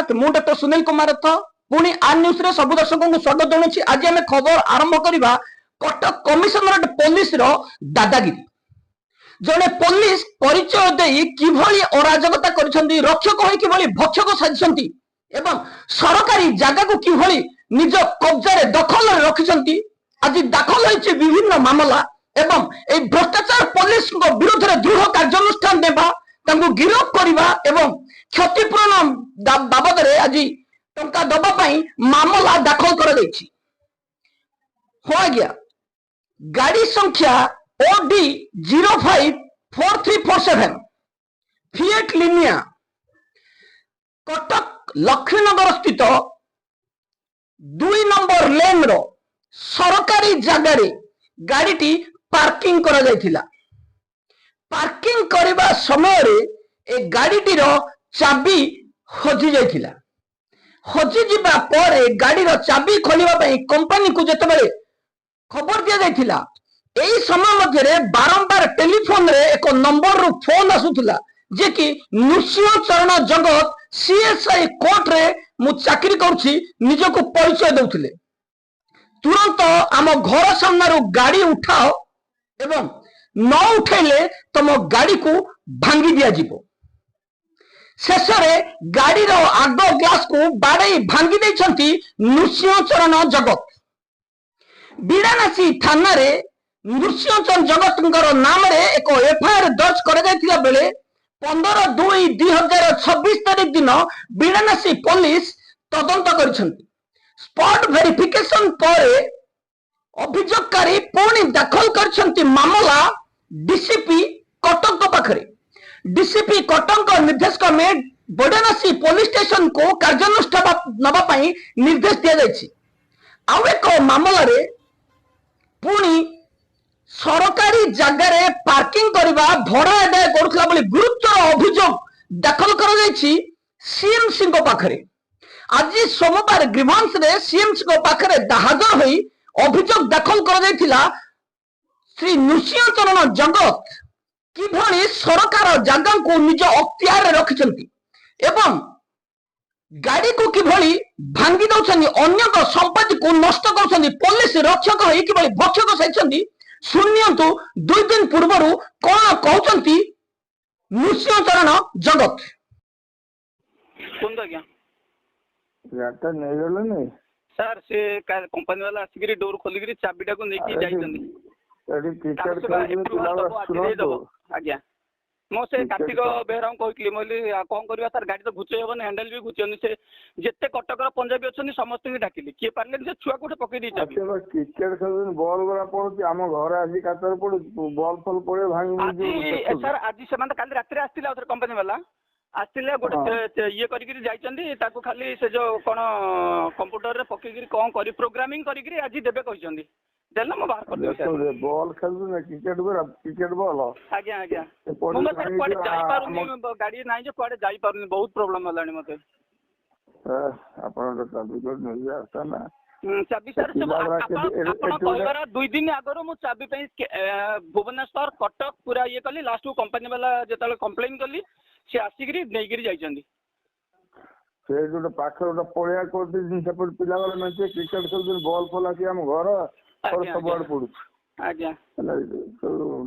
जगन्नाथ मु डॉक्टर सुनील कुमार रथ पुणी R news रे सब दर्शकों को स्वागत जनाउछि। आज आम खबर आरंभ करबा कटक कमिशनरेट पुलिस रो दादागिरी। जने पुलिस परिचय देई किभली अराजकता करिसंती, रक्षक होई किभली भक्षक साजिसंती एवं सरकारी जागा को किभली निज कब्जा रे दखल रे रखिसंती। आज दाखल होइछि विभिन्न मामला एवं ए भ्रष्टाचार पुलिस को विरुद्ध रे दृढ़ कार्यानुष्ठान देबा, तांको गिरफ्त करबा एवं क्षतिपूरण बाबद रे आज टंका दबा पाई मामला दाखल कर दैछि। हो आज्ञा गाड़ी संख्या OD 054347 फिएट लिनिया कटक लक्ष्मीनगर स्थित 2 नंबर लेन रो सरकारी जगह रे गाड़ीटी पार्किंग करा जायथिला। पार्किंग करबा समय रे ए गाड़ीटी रो चाबी हजि जायथिला। हजि जिबा परे गाड़ी रो चाबी खोलिबा पई कंपनी को जतबेले खबर दिया जायथिला, एही समय मध्य रे बारंबार टेलीफोन रे एक नंबर रो फोन आसुथिला जे कि नृसिंह चरण जगत CSI कोर्ट रे मु चाकरी करूछि निजको परिचय देउथिले। तुरंत आम घर सामने गाड़ी उठाओ एवं न उठेले तुम गाड़ी को भांगी दिया जिवो। शेष में गाड़ी रो आग ग्लास को बाड़े भांगी देछंती नृसिंह चरण जगत। बिड़ानासी थाना रे नृसिंह चरण जगत नाम रे एक FIR दर्ज कर जायतिला बेले 15/2/2026 तारीख दिन बिड़ानासी पुलिस तदंत करिसंती। स्पॉट वेरिफिकेशन पर अभियोगकारी पुणी दाखल करछंती मामला DCP कटक पाखरे। DCP कटक निर्देशक में बड़ानासी पुलिस स्टेशन को कार्यानुष्ठान नबा पई निर्देश दिया जायछि। आउ एक मामला रे पुणी सरकारी जगह रे पार्किंग करबा भड़ा आदाय करुथला बोली गुरुतर अभियोग दाखल कर जायछि CMC को पाखरे। आज सोमवार ग्रीवांस रे CMC को पाखरे हाजर होई अभियोग दाखल कर जायथिला श्री नृसिंह चरण जगत किभली सरकार जगह को निज अख्तियार रखिछंती एवं गाड़ी को किभली भांगी दउछंती, अन्य को संपत्ति को नष्ट करछंती, पुलिस रक्षक होई किभली भक्षक साइछंती। सुनियंतु 2 दिन पूर्वरु कोन कहउछंती नृसिंह चरण जगत। कोन द गया गाटा नै गेलो नै सर से कंपनी वाला आसिकरी डोर खोलिकरी चाबीटा को नेकी जाइछंती। एडी टिकट कर आज्ञा मो से कार्तिक बेहरा कहली मोली कौन करवा सर गाड़ी तो घुचे हेबन हैंडल भी घुचेनी से जेते कटकर पंजाबी अछनी समस्त के डाकिली किए पारले से छुआ कोठे पकई दी चाबी। टिकट कर बॉल गरा पड़ो हम घर आसी कातर पड़ो बॉल फल पड़े भांगी सर आज से माने काल रात रे आस्तिला उधर कंपनी वाला आस्तिले गोटे ये करिकरी जाइचंदी ताको खाली से जो कोन कंप्यूटर रे पकईकरी कोन करी प्रोग्रामिंग करिकरी आज देबे कहिसंदी देला म बाहर कर दे सर बॉल खेलु ना क्रिकेट बॉल आज्ञा आज्ञा मो सर पड़े जाई पारुनी गाड़ी नाही जे पड़े जाई पारुनी बहुत प्रॉब्लम हलानी मते आपण तो चाबी को नहीं आता ना चाबी सर से आपण कहबार 2 दिन आगरो मु चाबी पे भुवनेश्वर कटक पूरा ये कली लास्ट को कंपनी वाला जेतले कंप्लेन कली से आसिकरी नेगिरी जाइचंदी से जो पाखर जो पळिया को दिन से पिला वाला में क्रिकेट खेल बॉल फॉल आसी हम घर और सब बड़ पड़ू आज्ञा तो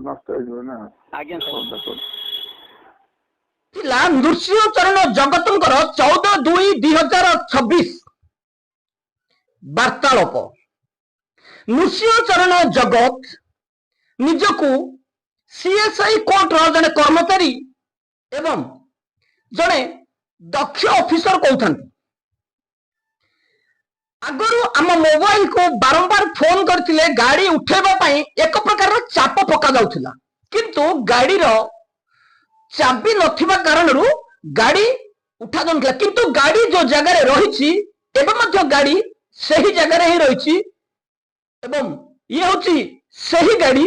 नष्ट हो ना आज्ञा सर थिला नृसिंह चरण जगतंकर 14/2/2026 वार्तालाप। नृसिंह चरण जगत निजको CSI कोर्ट रो जने कर्मचारी एवं जने दक्ष ऑफिसर कहथंती। आगरू आम मोबाइल को बारंबार फोन करथिले गाड़ी उठेबा पई एक प्रकार चाप पका जाउथिला, किंतु गाड़ी रो चाबी नथिबा कारणरू गाड़ी उठा जाउथिला। किंतु गाड़ी जो जगह रे रहिछि एबे मध्य गाड़ी सही जगह रे ही रहिछि एवं ये होछि सही गाड़ी।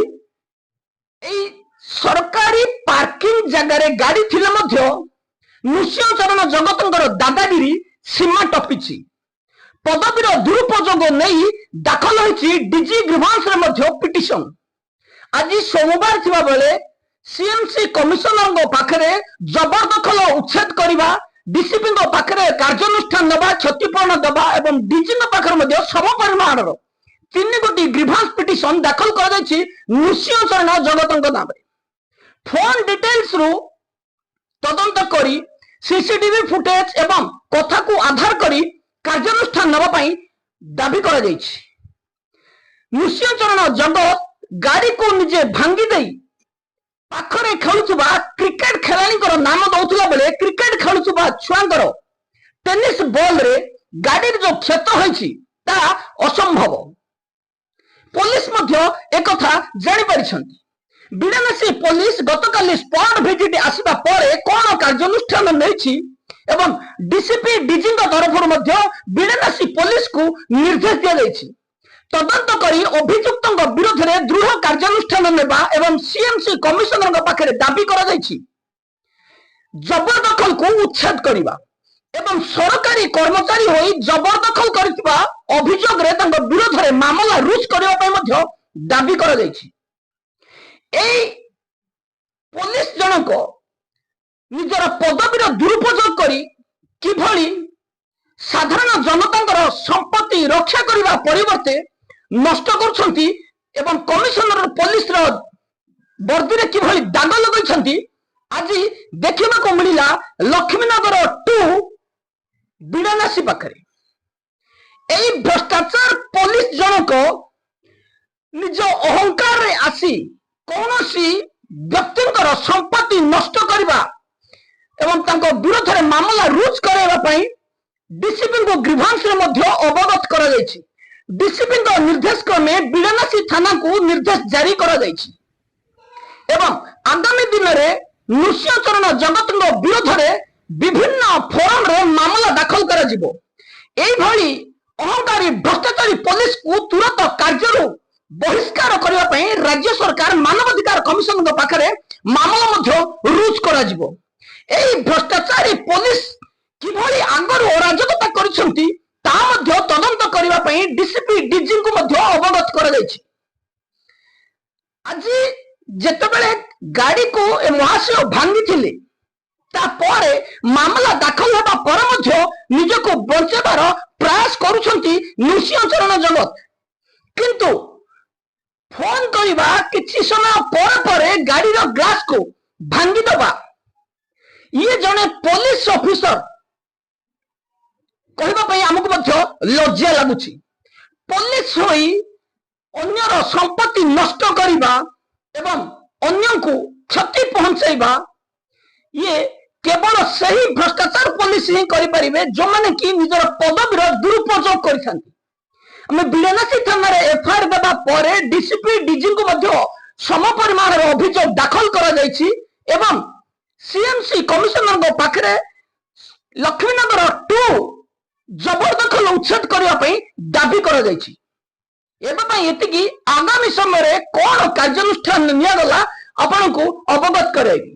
एई सरकारी पार्किंग जगह रे गाड़ी थिले मध्य नृसिंह चरण जगतंकर दादागिरी सीमा टपिछि। पदवीर दुरुपयोग नहीं दाखल होइछि DG ग्रीवांस रे मध्य पिटिशन। आज सोमवार थिबा बेले CMC कमिशनर पाखरे जबरदखल उच्छेद करबा डीसीपी पाखे कार्यानुष्ठान नवा क्षतिपूरण देवा एवं डीजी पाखे सम परिमाण 3 गोटी ग्रीभांस पिटिशन दाखल कर नृसिंहचरण जगत नाम फोन डिटेल्स रु तदंत करी सीसीटीवी फुटेज एवं कथा को आधार करी कार्यानुष्ठान नवा दाबी कर नृसिंहचरण जगत गाड़ी को निजे भांगी दे पाखरे खेलुवा क्रिकेट खेलाणी नाम दौला बेले क्रिकेट खेलुवा छुआंकर टेनिस बॉल रे गाड़ी जो क्षत होईछि ता असंभव पुलिस मध्य एक कथा जानि परिछंती बिड़ानासी पुलिस गतकाली स्पॉट विजिट आसीबा परे कोन कार्यानुष्ठान नेछि एवं डीसीपी डीजी तरफ मध्य बिड़ानासी पुलिस को निर्देश दिया जायछि तदंत करी अभियुक्तों विरोध में दृढ़ कार्यानुष्ठान नेबा एवं सीएमसी कमिशनर पाखे दाबी करा जायछि जबरदखल को उच्छेद करिबा एवं सरकारी कर्मचारी होई जबरदखल करथिबा अभियोग रे तांको विरोध में मामला रुज करिबा पय मध्य दाबी करा जायछि एई पुलिस जनक निजर पदवीर दुरुपयोग करी किभଳି साधारण जनतांकर संपत्ति रक्षा करिबा परिवर्ते नष्ट करछंती एवं कमिशनर पुलिस रो वर्दी रे किभଳି दाग लगाइछंती आज देखिबा को मिलिला लक्ष्मीनगर 2 बिड़ानासी पाखरे एई भ्रष्टाचार पुलिस जनक निज अहंकार रे आसी कौनसी व्यक्तिंकर संपत्ति नष्ट करिबा एवं तांको विरोध में मामला रुज कराइबा पई डीसीपी को ग्रीभांस रे मध्य अवगत करा जायछि डीसीपी को निर्देश क्रमे बिड़ानासी थाना को निर्देश जारी करा जायछि एवं आगामी दिन में नृसिंहचरण जगत विरोध में विभिन्न फोरम रे मामला दाखल करा जिवो एई भली अहंकारी भ्रष्टाचारी पुलिस को तुरंत कार्य बहिष्कार करबा पई राज्य सरकार मानवाधिकार कमिशन को पाखरे मामला मध्य रुज करा जिवो एई भ्रष्टाचारी पुलिस किभଳି आगରୁ ଅରାଜକତା କରିଛନ୍ତି ତା ମଧ୍ୟ ତଦନ୍ତ କରିବା ପାଇଁ ଡିସିପି ଡିଜି ଙ୍କୁ ମଧ୍ୟ ଅବଗତ କରାଯାଇଛି ଆଜି ଯେତେବେଳେ ଗାଡିକୁ ଏ ମହାଶୟ ଭାଙ୍ଗିଥିଲେ ତାପରେ ମାମଲା ଦାଖଲ ହେବା ପରେ ମଧ୍ୟ ନିଜକୁ ବଞ୍ଚାଇବାର ପ୍ରୟାସ କରୁଛନ୍ତି ନୃସିଂହଚରଣ ଜଗତ କିନ୍ତୁ ଫୋନ କରିବା କିଛି ସମୟ ପରେ ପରେ ଗାଡିର ଗ୍ଲାସ को ଭାଙ୍ଗି ଦେବା ये जने पुलिस ऑफिसर कहवाई आमको लज्जा लगुच पुलिस होई अन्यर संपत्ति नष्ट करवा एवं अन्य को क्षति पहुंचाइबा ये केवल सही भ्रष्टाचार पुलिस ही करें जो मैंने कि निजर पदवीर दुरुपयोग कर बिड़ानासी थाना एफआईआर देवा पर डीसीपी डीजी को सम परिमाण अभियोग दाखल कर सीएमसी कमिशनर पाखे लक्ष्मीनगर 2 जबरदखल उच्छेद करने दाबी कर आगामी समय कौन कार्यानुष्ठान निगला आपण को अवगत कराइबी।